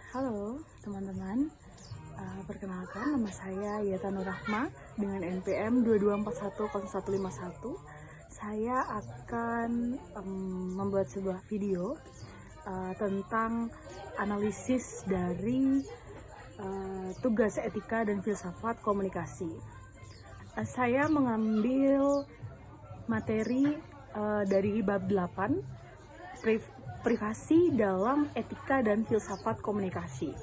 Halo teman-teman, perkenalkan nama saya Yata Nurrahma dengan NPM 22410151. Saya akan membuat sebuah video tentang analisis dari tugas etika dan filsafat komunikasi. Saya mengambil materi dari bab 8, privasi dalam etika dan filsafat komunikasi.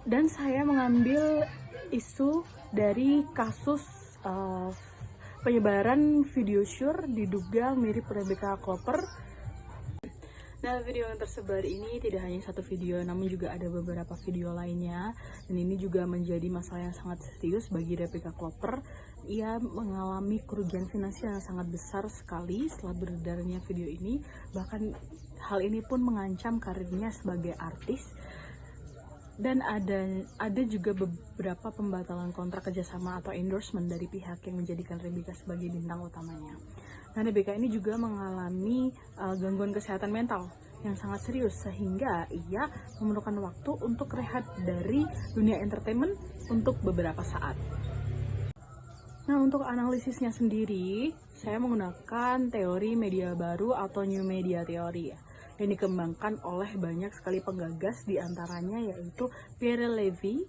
Dan saya mengambil isu dari kasus penyebaran video syur diduga mirip Rebecca Klopper. Nah, video yang tersebar ini tidak hanya satu video, namun juga ada beberapa video lainnya. Dan ini juga menjadi masalah yang sangat serius bagi Rebecca Klopper. Ia mengalami kerugian finansial yang sangat besar sekali setelah beredarnya video ini. Bahkan hal ini pun mengancam karirnya sebagai artis. Dan ada juga beberapa pembatalan kontrak kerjasama atau endorsement dari pihak yang menjadikan Rebecca sebagai bintang utamanya. Nah, Rebecca ini juga mengalami gangguan kesehatan mental yang sangat serius sehingga ia memerlukan waktu untuk rehat dari dunia entertainment untuk beberapa saat. Nah, untuk analisisnya sendiri, saya menggunakan teori media baru atau new media theory yang dikembangkan oleh banyak sekali penggagas, diantaranya yaitu Pierre Levy,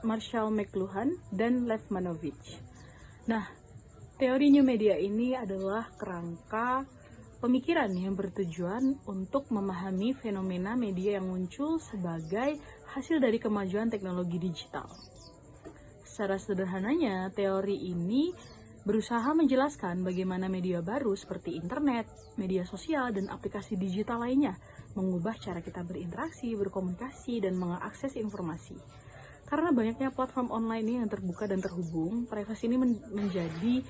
Marshall McLuhan, dan Lev Manovich. Nah, teori new media ini adalah kerangka pemikiran yang bertujuan untuk memahami fenomena media yang muncul sebagai hasil dari kemajuan teknologi digital. Secara sederhananya, teori ini berusaha menjelaskan bagaimana media baru seperti internet, media sosial, dan aplikasi digital lainnya mengubah cara kita berinteraksi, berkomunikasi, dan mengakses informasi. Karena banyaknya platform online yang terbuka dan terhubung, privasi ini menjadi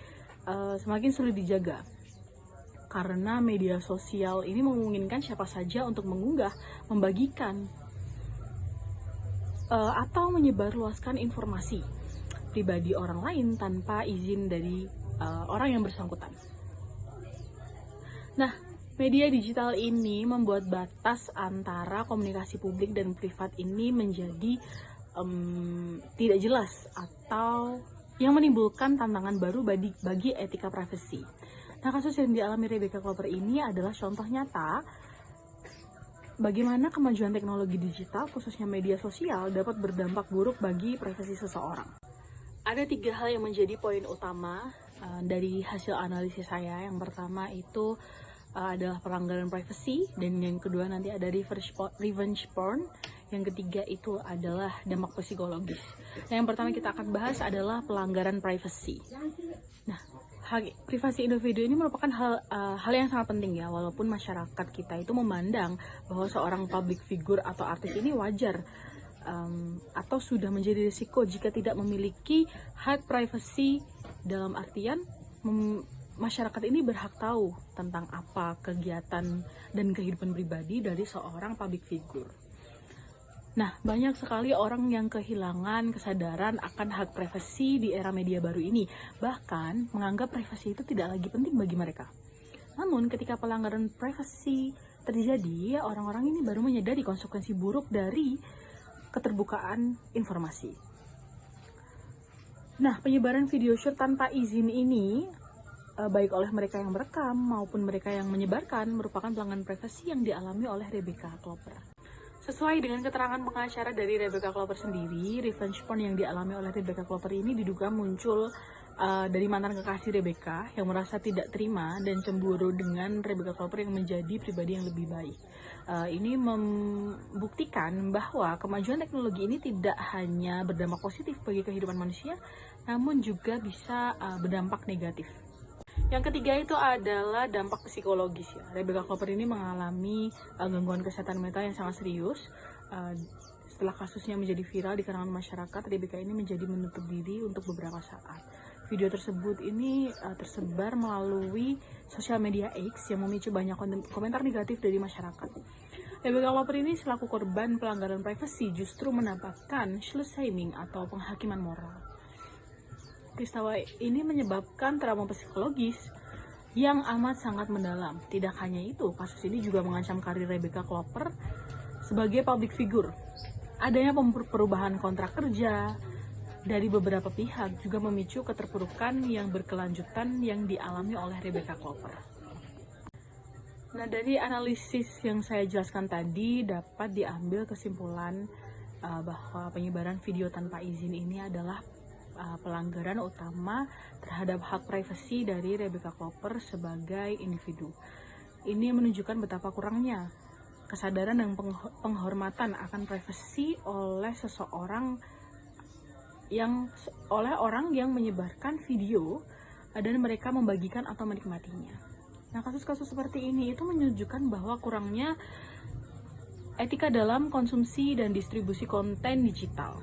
semakin sulit dijaga. Karena media sosial ini memungkinkan siapa saja untuk mengunggah, membagikan, atau menyebarluaskan informasi pribadi orang lain tanpa izin dari orang yang bersangkutan. Nah, media digital ini membuat batas antara komunikasi publik dan privat ini menjadi tidak jelas atau yang menimbulkan tantangan baru bagi etika privasi. Nah, kasus yang dialami Rebecca Klopper ini adalah contoh nyata bagaimana kemajuan teknologi digital, khususnya media sosial, dapat berdampak buruk bagi privasi seseorang. Ada 3 hal yang menjadi poin utama dari hasil analisis saya. Yang pertama itu adalah pelanggaran privasi, dan yang kedua nanti ada revenge porn. Yang ketiga itu adalah dampak psikologis. Nah, yang pertama kita akan bahas adalah pelanggaran privasi. Nah, privasi individu ini merupakan hal yang sangat penting ya, walaupun masyarakat kita itu memandang bahwa seorang public figure atau artis ini wajar atau sudah menjadi risiko jika tidak memiliki hak privasi, dalam artian masyarakat ini berhak tahu tentang apa kegiatan dan kehidupan pribadi dari seorang public figure. Nah, banyak sekali orang yang kehilangan kesadaran akan hak privasi di era media baru ini, bahkan menganggap privasi itu tidak lagi penting bagi mereka. Namun, ketika pelanggaran privasi terjadi, orang-orang ini baru menyadari konsekuensi buruk dari keterbukaan informasi. Nah, penyebaran video syur tanpa izin ini, baik oleh mereka yang merekam maupun mereka yang menyebarkan, merupakan pelanggaran privasi yang dialami oleh Rebecca Klopper. Sesuai dengan keterangan pengacara dari Rebecca Klopper sendiri, revenge porn yang dialami oleh Rebecca Klopper ini diduga muncul dari mantan kekasih Rebecca yang merasa tidak terima dan cemburu dengan Rebecca Klopper yang menjadi pribadi yang lebih baik. Ini membuktikan bahwa kemajuan teknologi ini tidak hanya berdampak positif bagi kehidupan manusia, namun juga bisa berdampak negatif. Yang ketiga itu adalah dampak psikologis ya. Rebecca Klopper ini mengalami gangguan kesehatan mental yang sangat serius. Setelah kasusnya menjadi viral di kalangan masyarakat, Rebecca ini menjadi menutup diri untuk beberapa saat. Video tersebut ini tersebar melalui sosial media X yang memicu banyak komentar negatif dari masyarakat. Rebecca Klopper ini selaku korban pelanggaran privasi justru mendapatkan Schlussheiming atau penghakiman moral. Peristiwa ini menyebabkan trauma psikologis yang amat sangat mendalam. Tidak hanya itu, kasus ini juga mengancam karir Rebecca Klopper sebagai public figure. Adanya perubahan kontrak kerja dari beberapa pihak juga memicu keterpurukan yang berkelanjutan yang dialami oleh Rebecca Klopper. Nah, dari analisis yang saya jelaskan tadi dapat diambil kesimpulan bahwa penyebaran video tanpa izin ini adalah pelanggaran utama terhadap hak privasi dari Rebecca Klopper sebagai individu. Ini menunjukkan betapa kurangnya kesadaran dan penghormatan akan privasi oleh orang yang menyebarkan video dan mereka membagikan atau menikmatinya. Nah, kasus-kasus seperti ini itu menunjukkan bahwa kurangnya etika dalam konsumsi dan distribusi konten digital.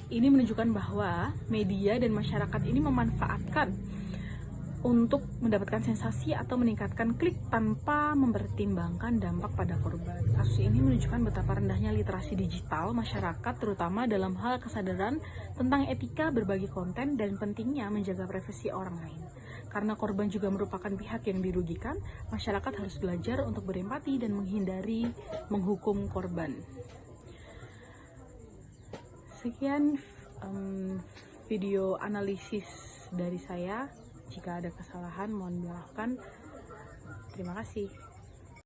Ini menunjukkan bahwa media dan masyarakat ini memanfaatkan untuk mendapatkan sensasi atau meningkatkan klik tanpa mempertimbangkan dampak pada korban. Kasus ini menunjukkan betapa rendahnya literasi digital masyarakat, terutama dalam hal kesadaran tentang etika berbagi konten dan pentingnya menjaga privasi orang lain. Karena korban juga merupakan pihak yang dirugikan, masyarakat harus belajar untuk berempati dan menghindari menghukum korban. Sekian video analisis dari saya. Jika ada kesalahan, mohon dimaafkan. Terima kasih.